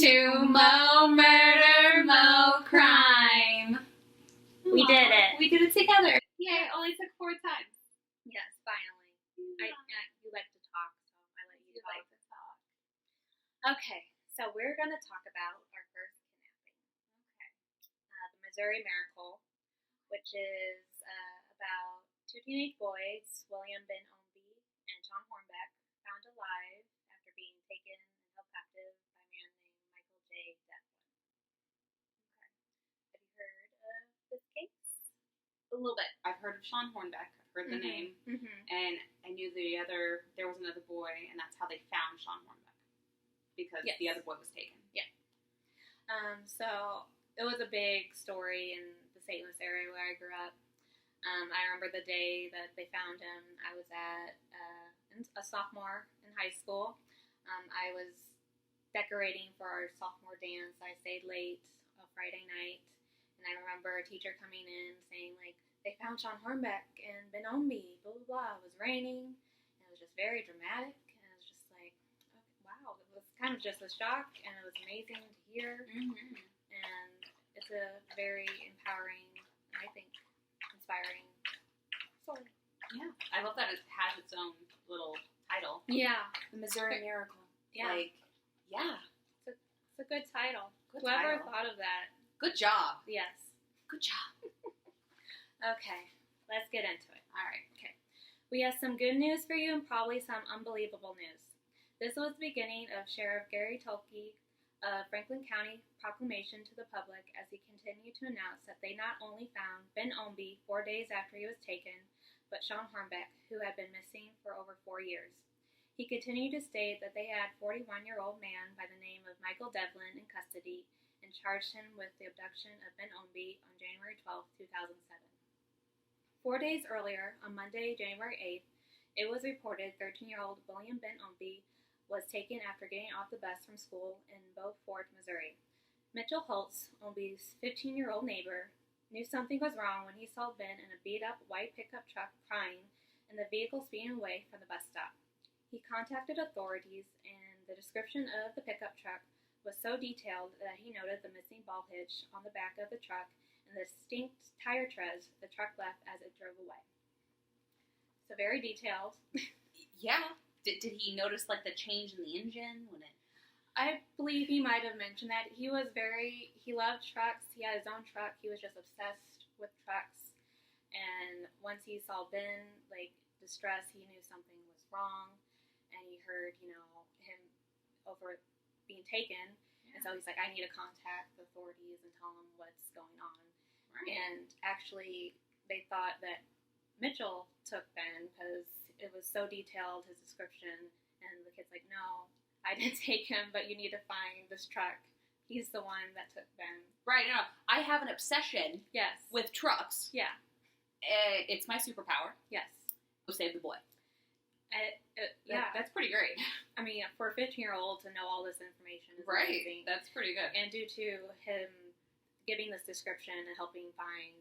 to Mo Murder, Mo Crime. We did it. We did it together. Yeah, it only took 4 times. Yes, finally. You like to talk, so I let you talk. Like to talk. Okay, so we're going to talk about our first kidnapping. Okay. The Missouri Miracle, which is about 2 teenage boys, William Ben Ownby and Shawn Hornbeck, found alive after being taken and held captive by a man named Michael J. Devlin. Okay. Have you heard of this case? A little bit. I've heard of Shawn Hornbeck. I've heard the name. Mm-hmm. And I knew there was another boy, and that's how they found Shawn Hornbeck. Because the other boy was taken. Yeah. So it was a big story in the St. Louis area where I grew up. I remember the day that they found him. I was at a sophomore in high school. I was decorating for our sophomore dance. I stayed late a Friday night, and I remember a teacher coming in saying, like, they found Shawn Hornbeck and Ben Ownby, blah, blah, blah. It was raining, and it was just very dramatic, and it was just like, okay, wow. It was kind of just a shock, and it was amazing to hear, and it's a very empowering, I think, inspiring story. Yeah. I love that it has its own little title. Yeah. The Missouri Miracle. Yeah. Like, yeah. It's a good title. Good Whoever title. thought of that. Good job. Yes. Good job. Okay, let's get into it. All right. Okay. We have some good news for you and probably some unbelievable news. This was the beginning of Sheriff Gary Tolke of Franklin County proclamation to the public as he continued to announce that they not only found Ben Ownby 4 days after he was taken, but Shawn Hornbeck, who had been missing for over 4 years. He continued to state that they had a 41-year-old man by the name of Michael Devlin in custody and charged him with the abduction of Ben Ownby on January 12, 2007. 4 days earlier, on Monday, January 8th, it was reported 13-year-old William Ben Ownby was taken after getting off the bus from school in Beaufort, Missouri. Mitchell Holtz, Ownby's 15-year-old neighbor, knew something was wrong when he saw Ben in a beat-up white pickup truck crying and the vehicle speeding away from the bus stop. He contacted authorities, and the description of the pickup truck was so detailed that he noted the missing ball hitch on the back of the truck and the distinct tire treads the truck left as it drove away. So very detailed. Yeah. Did he notice, like, the change in the engine when it... I believe he might have mentioned that. He loved trucks. He had his own truck. He was just obsessed with trucks. And once he saw Ben, like, distressed, he knew something was wrong. And he heard, him over being taken. Yeah. And so he's like, I need to contact the authorities and tell them what's going on. Right. And actually, they thought that Mitchell took Ben because it was so detailed, his description. And the kid's like, no, I didn't take him, but you need to find this truck. He's the one that took Ben. Right, no. I have an obsession with trucks. Yeah. It's my superpower. Yes. Go save the boy. Yeah. That's pretty great. I mean, for a 15-year-old to know all this information is right. amazing. That's pretty good. And due to him giving this description and helping find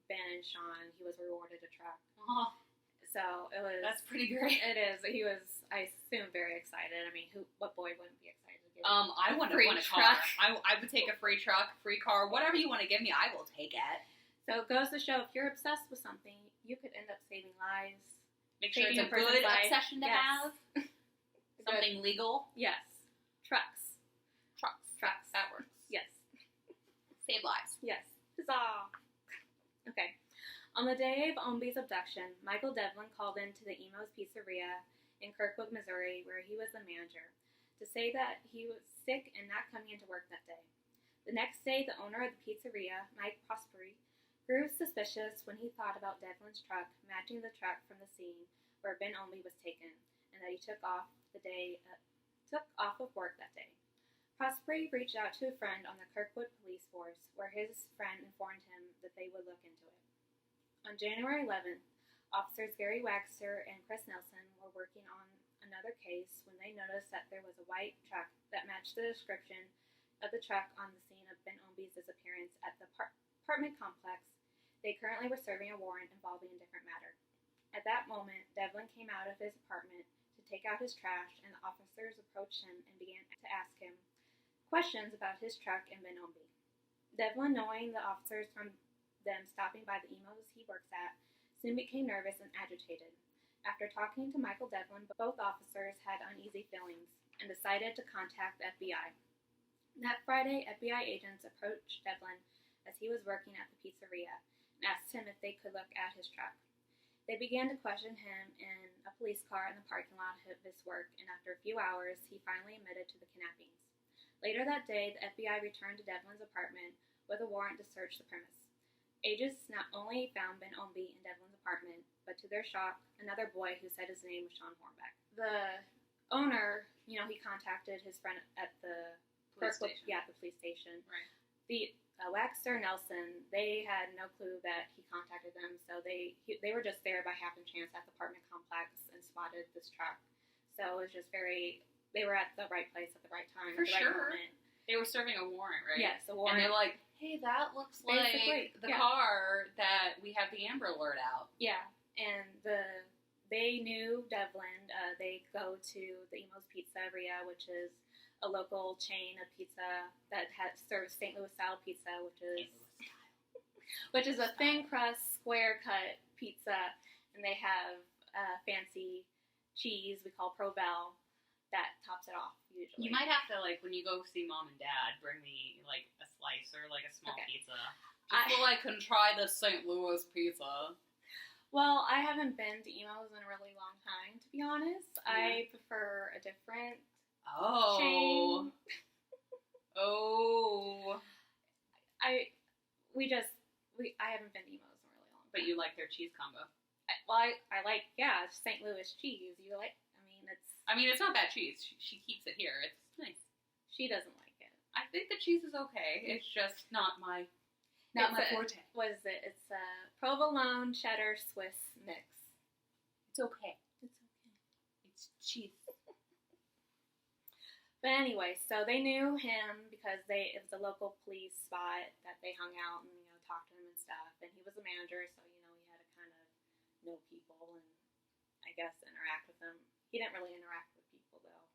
Ben and Shawn, he was rewarded a truck. Oh. So it was... That's pretty great. It is. He was, I assume, very excited. I mean, what boy wouldn't be excited to get I want a car. I would take a free truck, free car, whatever you want to give me, I will take it. So it goes to show, if you're obsessed with something, you could end up saving lives. Make sure it's a good obsession to have. Something legal. Yes. Trucks. That works. Yes. Save lives. Yes. Huzzah. Okay. On the day of Ownby's abduction, Michael Devlin called into the Emo's Pizzeria in Kirkwood, Missouri, where he was the manager, to say that he was sick and not coming into work that day. The next day, the owner of the pizzeria, Mike Prosperi, grew suspicious when he thought about Devlin's truck matching the truck from the scene where Ben Ownby was taken, and that he took off of work that day. Prosperi reached out to a friend on the Kirkwood police force, where his friend informed him that they would look into it. On January 11th, officers Gary Waxter and Chris Nelson were working on another case when they noticed that there was a white truck that matched the description of the truck on the scene of Ben Ownby's disappearance at the apartment complex. They currently were serving a warrant involving a different matter. At that moment, Devlin came out of his apartment to take out his trash, and the officers approached him and began to ask him questions about his truck in Ownby. Devlin, knowing the officers from them stopping by the emos he works at, soon became nervous and agitated. After talking to Michael Devlin, both officers had uneasy feelings and decided to contact the FBI. That Friday, FBI agents approached Devlin as he was working at the pizzeria and asked him if they could look at his truck. They began to question him in a police car in the parking lot of his work, and after a few hours, he finally admitted to the kidnappings. Later that day, the FBI returned to Devlin's apartment with a warrant to search the premise. Agents not only found Ownby in Devlin's apartment, but to their shock, another boy who said his name was Shawn Hornbeck. The owner, he contacted his friend at the police station. Yeah, the police station. Right. The Waxter Nelson, they had no clue that he contacted them, so they were just there by happen chance at the apartment complex and spotted this truck. So it was just they were at the right place at the right time. For at the sure. right moment. They were serving a warrant, right? Yes, a warrant. And they're like, hey, that looks like the car that we have the Amber Alert out. Yeah, and they knew Devlin. They go to the Emo's Pizzeria, which is a local chain of pizza that serves St. Louis style pizza, which is a thin crust, square cut pizza, and they have fancy cheese we call Provel that tops it off usually. You might have to, like, when you go see Mom and Dad, bring me like a slice or like a small pizza, just so I can try the St. Louis pizza. Well, I haven't been to Emo's in a really long time, to be honest. Yeah. I prefer a different chain. I haven't been to Emo's in a really long time. But you like their cheese combo. I like, St. Louis cheese. It's not bad cheese. She keeps it here. It's nice. She doesn't like it. I think the cheese is okay. It's just not my forte. What is it? It's a provolone cheddar Swiss mix. It's okay. It's cheese. But anyway, so they knew him because it was a local police spot that they hung out and, talked to him and stuff. And he was a manager, so, he had to kind of know people and, I guess, interact with them. He didn't really interact with people, though.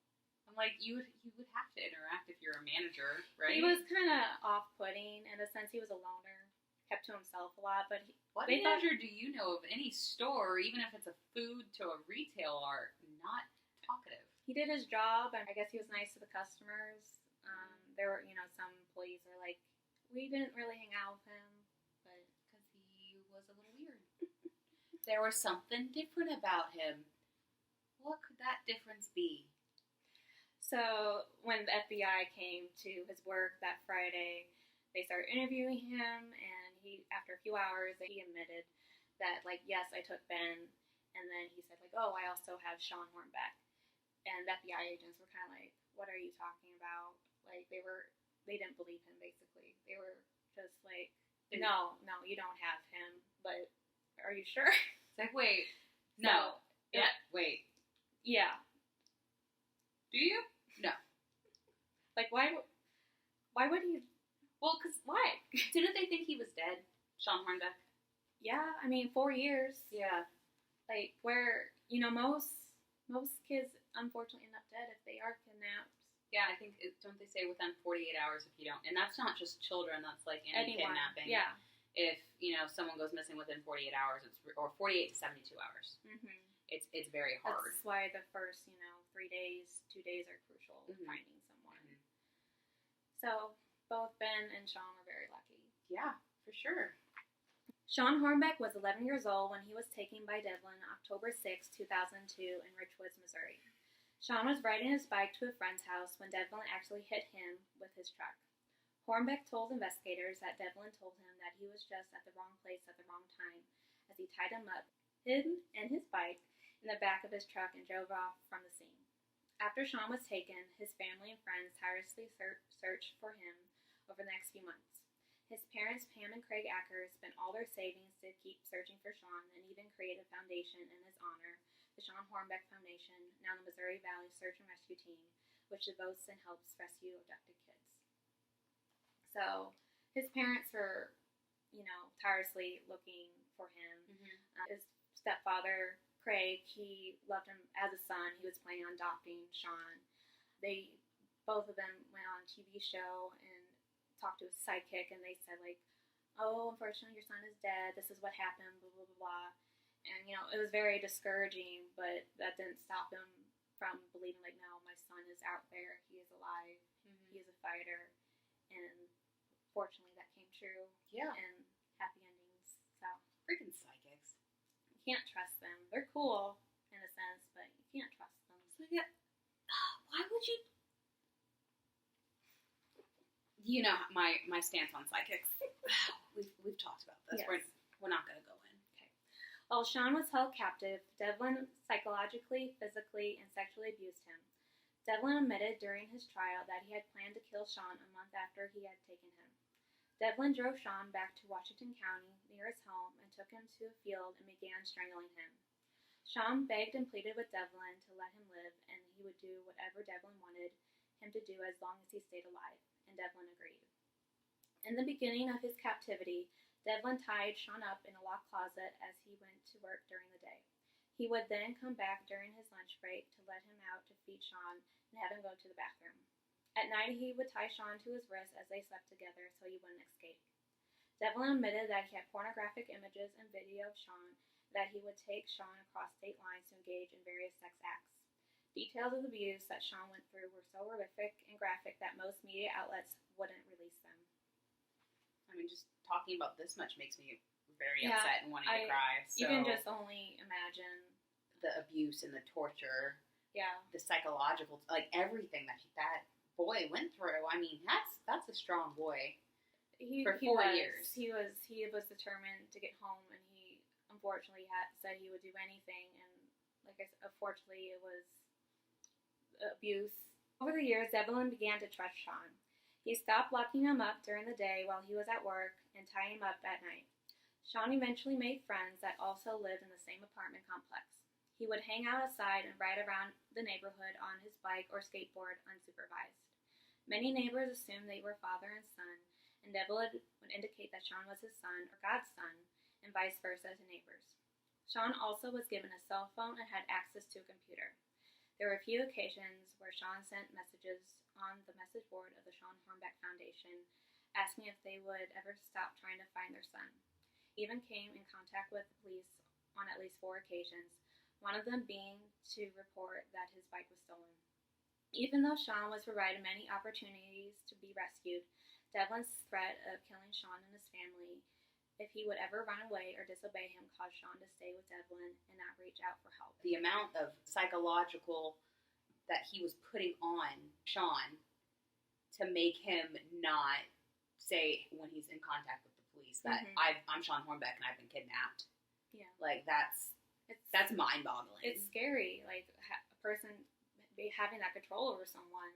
I'm like, you would have to interact if you're a manager, right? He was kind of off-putting in a sense. He was a loner, kept to himself a lot. But what manager do you know of any store, even if it's a food to a retail art, not talkative? He did his job, and I guess he was nice to the customers. There were, some employees are like, we didn't really hang out with him, but because he was a little weird. There was something different about him. What could that difference be? So when the FBI came to his work that Friday, they started interviewing him, and after a few hours, he admitted that, like, yes, I took Ben, and then he said, like, oh, I also have Shawn Hornbeck. And the FBI agents were kind of like, what are you talking about? Like, they didn't believe him, basically. They were just like, no, you don't have him, but are you sure? It's like, wait, no. Yeah, wait. Yeah. Do you? No. Like, why would he? Well, why? Didn't they think he was dead, Shawn Hornbeck? Yeah, 4 years. Yeah. Like, where, most kids unfortunately end up dead if they are kidnapped. Yeah, I think, don't they say within 48 hours if you don't, and that's not just children, that's like any kidnapping. Yeah. If, someone goes missing within 48 hours, or 48 to 72 hours. Mm-hmm. It's very hard. That's why the first, 3 days, 2 days are crucial in finding someone. Mm-hmm. So, both Ben and Shawn were very lucky. Yeah, for sure. Shawn Hornbeck was 11 years old when he was taken by Devlin October 6, 2002 in Richwoods, Missouri. Shawn was riding his bike to a friend's house when Devlin actually hit him with his truck. Hornbeck told investigators that Devlin told him that he was just at the wrong place at the wrong time as he tied him up, him and his bike, in the back of his truck and drove off from the scene. After Shawn was taken, his family and friends tirelessly searched for him over the next few months. His parents, Pam and Craig Acker, spent all their savings to keep searching for Shawn and even created a foundation in his honor, the Shawn Hornbeck Foundation, now the Missouri Valley Search and Rescue Team, which devotes and helps rescue abducted kids. So his parents were, tirelessly looking for him. Mm-hmm. His stepfather, Craig, he loved him as a son. He was planning on adopting Shawn. They both of them went on a TV show and talked to his sidekick, and they said, like, oh, unfortunately, your son is dead. This is what happened, blah, blah, blah, blah. And, it was very discouraging, but that didn't stop him from believing, like, no, my son is out there. He is alive. Mm-hmm. He is a fighter. And fortunately, that came true. Yeah. And happy endings. So. Freaking psychics. You can't trust them. They're cool, in a sense, but you can't trust them. So, yeah. Why would you... You know my stance on psychics. We've talked about this. Yes. We're not going to go in. Okay. While Shawn was held captive, Devlin psychologically, physically, and sexually abused him. Devlin admitted during his trial that he had planned to kill Shawn a month after he had taken him. Devlin drove Shawn back to Washington County, near his home, and took him to a field and began strangling him. Shawn begged and pleaded with Devlin to let him live, and he would do whatever Devlin wanted him to do as long as he stayed alive, and Devlin agreed. In the beginning of his captivity, Devlin tied Shawn up in a locked closet as he went to work during the day. He would then come back during his lunch break to let him out to feed Shawn and have him go to the bathroom. At night, he would tie Shawn to his wrist as they slept together so he wouldn't escape. Devlin admitted that he had pornographic images and video of Shawn, that he would take Shawn across state lines to engage in various sex acts. Details of the abuse that Shawn went through were so horrific and graphic that most media outlets wouldn't release them. I mean, just talking about this much makes me very upset and wanting to cry. So you can just only imagine the abuse and the torture. Yeah. The psychological, like everything that boy went through. I mean, that's a strong boy. For 4 years. He was determined to get home, and he unfortunately said he would do anything. And like I said, unfortunately, it was abuse. Over the years, Devlin began to trust Shawn. He stopped locking him up during the day while he was at work and tying him up at night. Shawn eventually made friends that also lived in the same apartment complex. He would hang out outside and ride around the neighborhood on his bike or skateboard unsupervised. Many neighbors assumed they were father and son, and Devlin would indicate that Shawn was his son or God's son, and vice versa to neighbors. Shawn also was given a cell phone and had access to a computer. There were a few occasions where Shawn sent messages on the message board of the Shawn Hornbeck Foundation, asking if they would ever stop trying to find their son. He even came in contact with the police on at least 4 occasions, one of them being to report that his bike was stolen. Even though Shawn was provided many opportunities to be rescued, Devlin's threat of killing Shawn and his family if he would ever run away or disobey him caused Shawn to stay with Devlin and not reach out for help. The amount of psychological that he was putting on Shawn to make him not say when he's in contact with the police that I'm Shawn Hornbeck and I've been kidnapped. Yeah. Like that's mind-boggling. It's scary, like a person having that control over someone,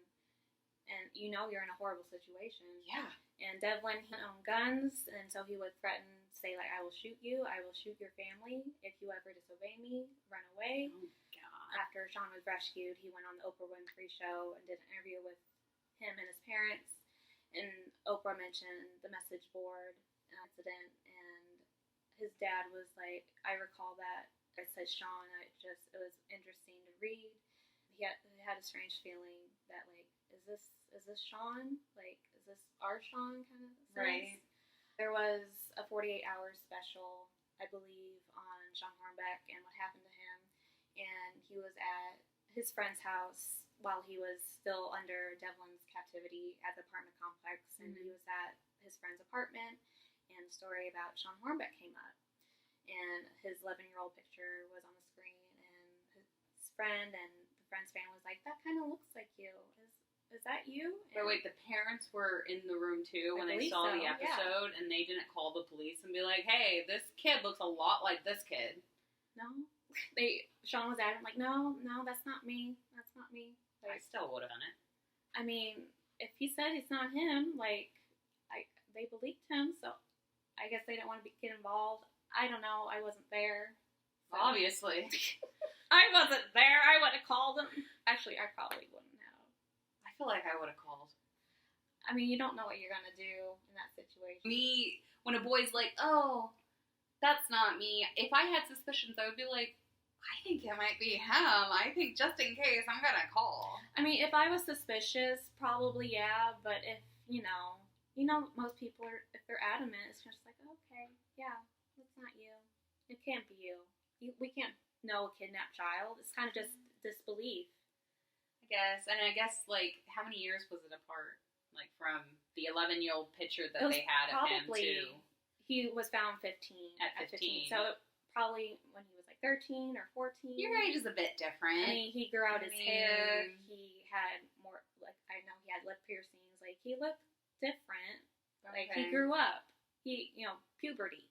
and you're in a horrible situation. Yeah. And Devlin, he owned guns, and so he would threaten, say, like, I will shoot you, I will shoot your family, if you ever disobey me, run away. Oh, God. After Shawn was rescued, he went on the Oprah Winfrey Show and did an interview with him and his parents, and Oprah mentioned the message board incident, and his dad was like, I recall that, it says Shawn, it was interesting to read. He had a strange feeling that, like, is this Shawn? Like, is this our Shawn kind of sense? Right. There was a 48-hour special, I believe, on Shawn Hornbeck and what happened to him. And he was at his friend's house while he was still under Devlin's captivity at the apartment complex. And he was at his friend's apartment, and the story about Shawn Hornbeck came up. And his 11-year-old picture was on the screen, and his friend and the friend's family was like, that kind of looks like you. Is that you? But wait, the parents were in the room too when they saw the episode, and they didn't call the police and be like, hey, this kid looks a lot like this kid. No. Shawn was at him like, no, that's not me. That's not me. I Like, still would have done it. I mean, if he said it's not him, like, they believed him, so I guess they didn't want to get involved. I don't know. I wasn't there. So. Obviously. I wasn't there. I would have called him. Actually, I probably wouldn't have. I feel like I would have called. I mean, you don't know what you're going to do in that situation. Me, when a boy's like, oh, that's not me. If I had suspicions, I would be like, I think it might be him. I think just in case, I'm gonna call. I mean, if I was suspicious, probably yeah. But if most people are, if they're adamant, it's just like, okay, yeah, it's not you. It can't be you. We can't know a kidnapped child. It's kind of just disbelief. I guess. And I guess, like, how many years was it apart? Like, from the 11-year-old picture that they had of him to... He was found 15. At 15. So probably when he was like 13 or 14. Your age is a bit different. I mean, he grew out his hair. He had more, like, I know he had lip piercings. Like, he looked different. Like, he grew up. He, puberty.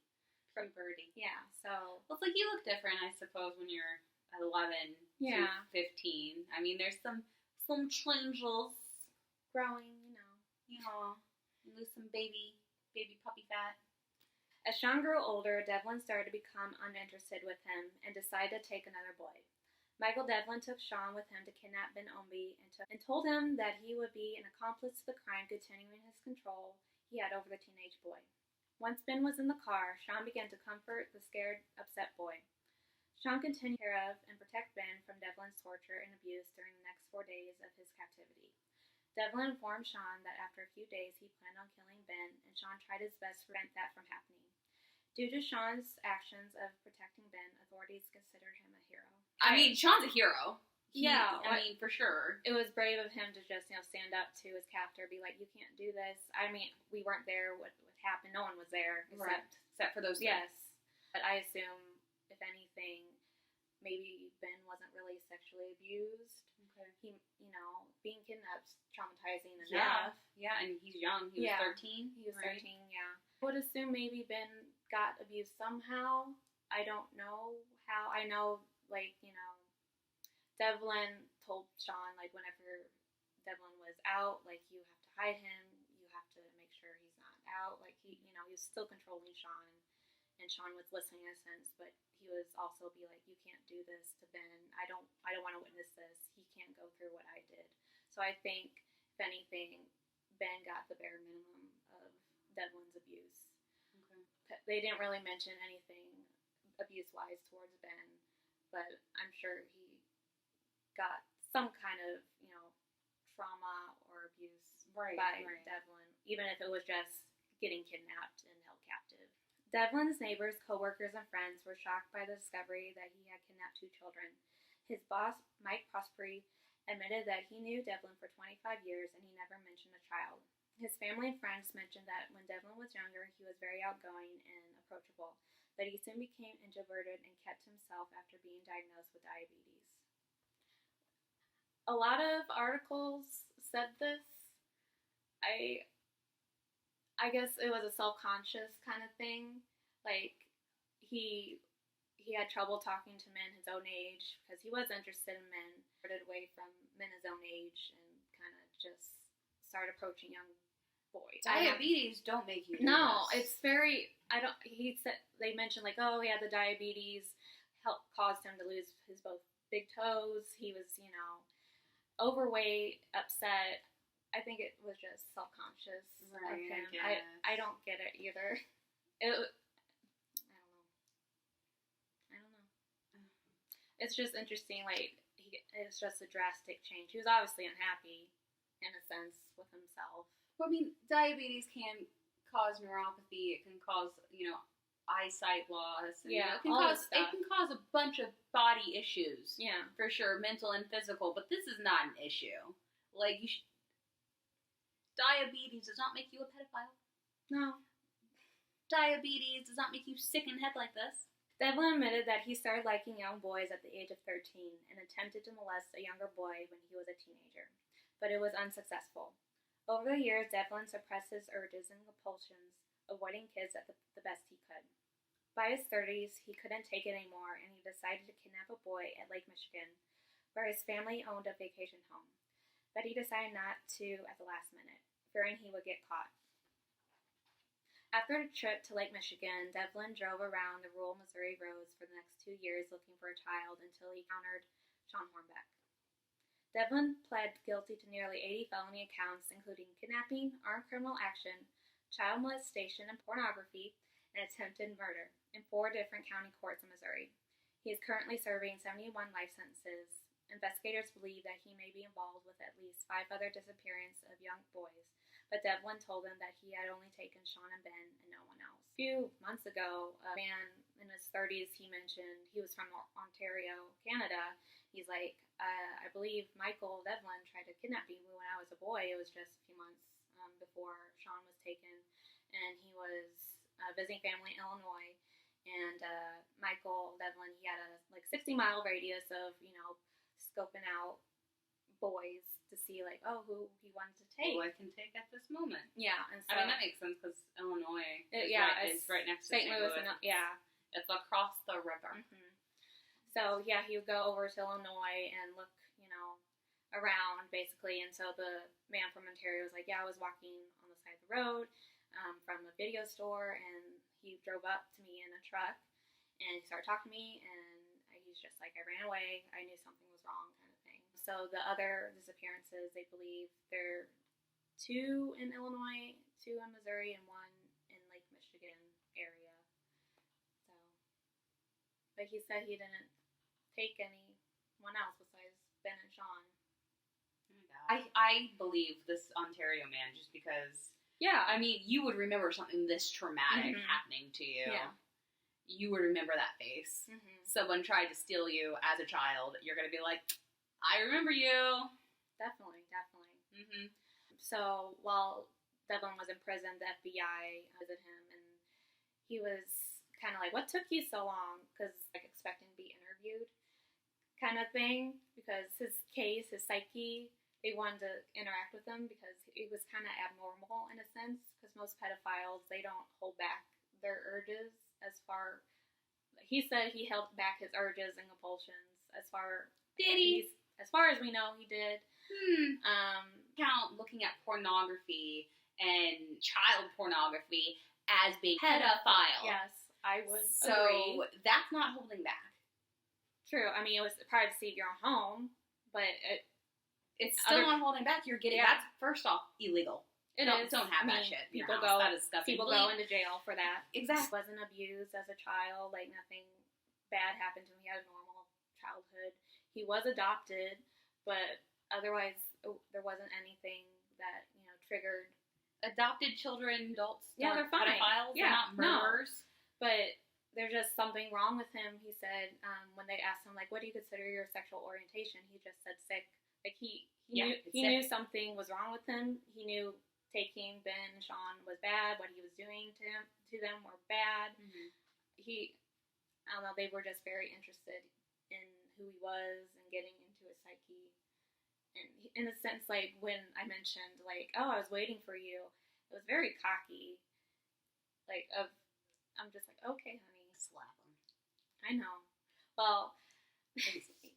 Puberty. Yeah, so. Well, it's like you look different, I suppose, when you're 11 to 15. I mean, there's some changes. Growing, Yeah. You lose some baby puppy fat. As Shawn grew older, Devlin started to become uninterested with him and decided to take another boy. Michael Devlin took Shawn with him to kidnap Ben Ownby and told him that he would be an accomplice to the crime, continuing his control he had over the teenage boy. Once Ben was in the car, Shawn began to comfort the scared, upset boy. Shawn continued to take care of and protect Ben from Devlin's torture and abuse during the next 4 days of his captivity. Devlin informed Shawn that after a few days he planned on killing Ben, and Shawn tried his best to prevent that from happening. Due to Shawn's actions of protecting Ben, authorities considered him a hero. I mean, Shawn's a hero. I mean, for sure. It was brave of him to just, stand up to his captor, be like, you can't do this. I mean, we weren't there. What happened? No one was there. Except for those three. Yes. But I assume, if anything, maybe Ben wasn't really sexually abused. Okay. He, being kidnapped's traumatizing enough. Yeah, and he's young. He was 13. He was 13, yeah. I would assume maybe Ben got abused somehow. I don't know how. I know, Devlin told Shawn, whenever Devlin was out, you have to hide him. You have to make sure he's not out. He was still controlling Shawn. And Shawn was listening in a sense, but he was also be like, you can't do this to Ben. I don't want to witness this. He can't go through what I did. So I think, if anything, Ben got the bare minimum of Devlin's abuse. Okay. They didn't really mention anything abuse-wise towards Ben, but I'm sure he got some kind of, trauma or abuse by Devlin, even if it was just getting kidnapped and held captive. Devlin's neighbors, co-workers, and friends were shocked by the discovery that he had kidnapped 2 children. His boss, Mike Prosperi, admitted that he knew Devlin for 25 years and he never mentioned a child. His family and friends mentioned that when Devlin was younger, he was very outgoing and approachable, but he soon became introverted and kept to himself after being diagnosed with diabetes. A lot of articles said this. I guess it was a self-conscious kind of thing. He had trouble talking to men his own age because he was interested in men, started away from men his own age, and kind of just started approaching young boys. Diabetes don't make you do No, this. it's very, he said, they mentioned he had the diabetes, caused him to lose his both big toes. He was, overweight, upset. I think it was just self-conscious of him. I don't get it either. I don't know. It's just interesting, it's just a drastic change. He was obviously unhappy, in a sense, with himself. Well, I mean, diabetes can cause neuropathy. It can cause, eyesight loss. And, it can cause a bunch of body issues. Yeah. For sure, mental and physical. But this is not an issue. Diabetes does not make you a pedophile. No. Diabetes does not make you sick in the head like this. Devlin admitted that he started liking young boys at the age of 13 and attempted to molest a younger boy when he was a teenager, but it was unsuccessful. Over the years, Devlin suppressed his urges and compulsions, avoiding kids at the best he could. By his 30s, he couldn't take it anymore, and he decided to kidnap a boy at Lake Michigan, where his family owned a vacation home. But he decided not to at the last minute, fearing he would get caught. After a trip to Lake Michigan, Devlin drove around the rural Missouri roads for the next 2 years looking for a child until he encountered Shawn Hornbeck. Devlin pled guilty to nearly 80 felony counts, including kidnapping, armed criminal action, child molestation and pornography, and attempted murder in 4 different county courts in Missouri. He is currently serving 71 life sentences. Investigators believe that he may be involved with at least 5 other disappearances of young boys, but Devlin told them that he had only taken Shawn and Ben and no one else. A few months ago, a man in his 30s, he mentioned he was from Ontario, Canada. He's like, I believe Michael Devlin tried to kidnap me when I was a boy. It was just a few months before Shawn was taken, and he was visiting family in Illinois. And Michael Devlin, he had a 60-mile radius of, scoping out boys to see who he wanted to take. Who I can take at this moment. Yeah, and so I mean that makes sense because Illinois is right next to St. Louis. It's across the river. Mm-hmm. So yeah, he would go over to Illinois and look, around basically. And so the man from Ontario was like, "Yeah, I was walking on the side of the road from a video store, and he drove up to me in a truck, and he started talking to me, and he's just like, I ran away. I knew something was wrong, kind of thing." So the other disappearances, they believe there are 2 in Illinois, 2 in Missouri, and 1 in Lake Michigan area. So, but he said he didn't take anyone else besides Ben and Shawn. Oh my God. I believe this Ontario man just because. Yeah. I mean, you would remember something this traumatic happening to you. Yeah. You would remember that face. Mm-hmm. Someone tried to steal you as a child. You're going to be like, I remember you. Definitely. Mm-hmm. So while Devlin was in prison, the FBI visited him, and he was kind of like, what took you so long? Because expecting to be interviewed kind of thing. Because his case, his psyche, they wanted to interact with him because it was kind of abnormal in a sense. Because most pedophiles, they don't hold back their urges as far. He said he held back his urges and compulsions as far. Did he? As far as we know, he did. Count looking at pornography and child pornography as being pedophile. Yes, I would agree. So that's not holding back. True. I mean, it was privacy of your own home, but it's still not holding back. You're getting that's first off illegal. Don't have that shit. People go. That is disgusting. People go into jail for that. Exactly. He wasn't abused as a child. Nothing bad happened to him. He had a normal childhood. He was adopted, but otherwise there wasn't anything that triggered. Adopted children, adults, they're fine. Pedophiles, they're not murderers. No. But there's just something wrong with him. He said when they asked him what do you consider your sexual orientation, he just said sick. He knew something was wrong with him. He knew taking Ben and Shawn was bad. What he was doing to them were bad. Mm-hmm. I don't know. They were just very interested in who he was and getting into his psyche. And in a sense, when I mentioned, oh, I was waiting for you, it was very cocky. I'm just like, okay, honey. Slap him. I know. Well,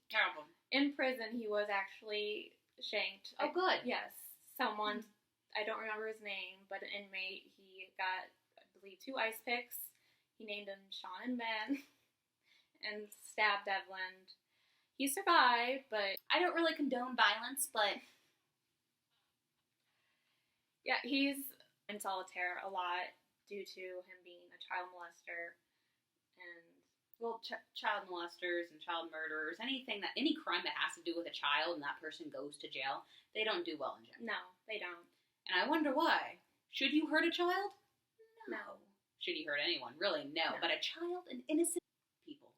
terrible. In prison, he was actually shanked. Oh, good. Yes. Someone, I don't remember his name, but an inmate, he got, I believe, 2 ice picks. He named them Shawn and Ben and stabbed Devlin. He survived, but I don't really condone violence, but yeah, he's in solitary a lot due to him being a child molester and child molesters and child murderers, any crime that has to do with a child and that person goes to jail, they don't do well in jail. No, they don't. And I wonder why. Should you hurt a child? No. Should you hurt anyone? Really, no. But a child, an innocent people.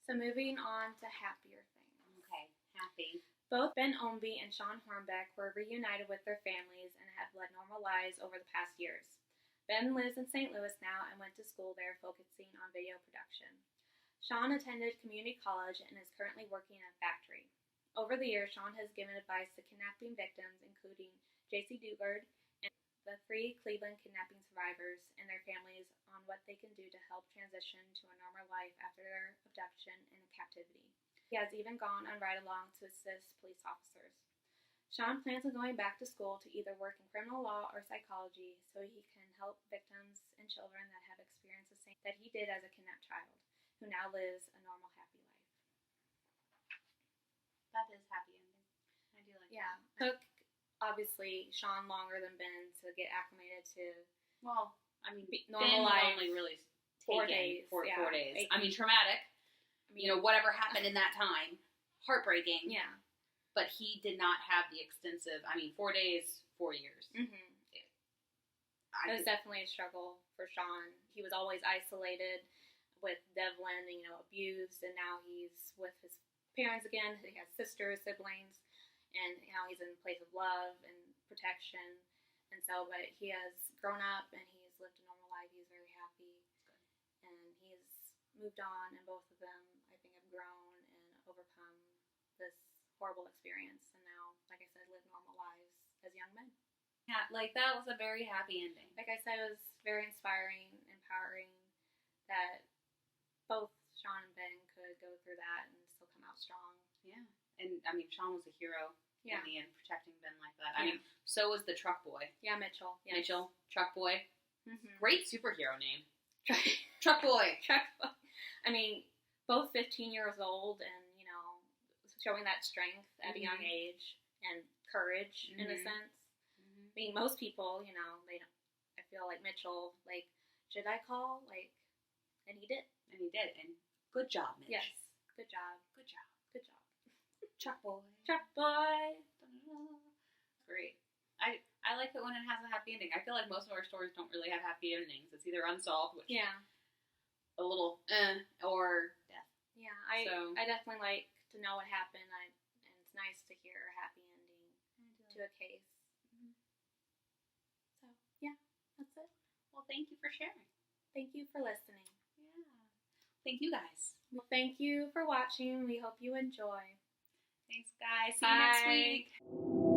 So moving on to happier things. Okay, happy. Both Ben Ownby and Shawn Hornbeck were reunited with their families and have led normal lives over the past years. Ben lives in St. Louis now and went to school there focusing on video production. Shawn attended community college and is currently working in a factory. Over the years, Shawn has given advice to kidnapping victims, including J.C. Dugard and the 3 Cleveland kidnapping survivors and their families on what they can do to help transition to a normal life after their abduction and captivity. He has even gone on ride-alongs to assist police officers. Shawn plans on going back to school to either work in criminal law or psychology so he can help victims and children that have experienced the same that he did as a kidnapped child, who now lives a normal, happy life. That is happy ending. I do like that. Yeah. It took, obviously, Shawn longer than Ben to get acclimated to normal life. Only really 4 days. 4 days. I mean, traumatic. I mean, you know, whatever happened in that time, heartbreaking. Yeah. But he did not have the extensive, 4 days, 4 years. Mm-hmm. It was definitely a struggle for Shawn. He was always isolated with Devlin, you know, abused, and now he's with his parents again. He has sisters, siblings, and now he's in a place of love and protection. And so, but he has grown up and he's lived a normal life. He's very happy. And he's moved on, and both of them, I think, have grown and overcome this horrible experience. And now, like I said, live normal lives as young men. Yeah, like, that was a very happy ending. Like I said, it was very inspiring, empowering that both Shawn and Ben could go through that and still come out strong. Yeah. And, Shawn was a hero in the end, protecting Ben like that. Yeah. So was the truck boy. Yeah, Mitchell. Yes. Mitchell, truck boy. Mm-hmm. Great superhero name. Truck boy. Both 15 years old and, you know, showing that strength at a young age and courage in a sense. I mean, most people, you know, they don't. I feel like Mitchell, like, should I call? Like, and he did. And he did. And good job, Mitch. Yes. Good job. Good job. Good job. Truck boy. Truck boy. Great. I like it when it has a happy ending. I feel like most of our stories don't really have happy endings. It's either unsolved, which a little or death. Yeah, I definitely like to know what happened. And it's nice to hear a happy ending to a case. So, yeah, that's it. Well, thank you for sharing. Thank you for listening. Yeah. Thank you, guys. Well, thank you for watching. We hope you enjoy. Thanks, guys. See you next week.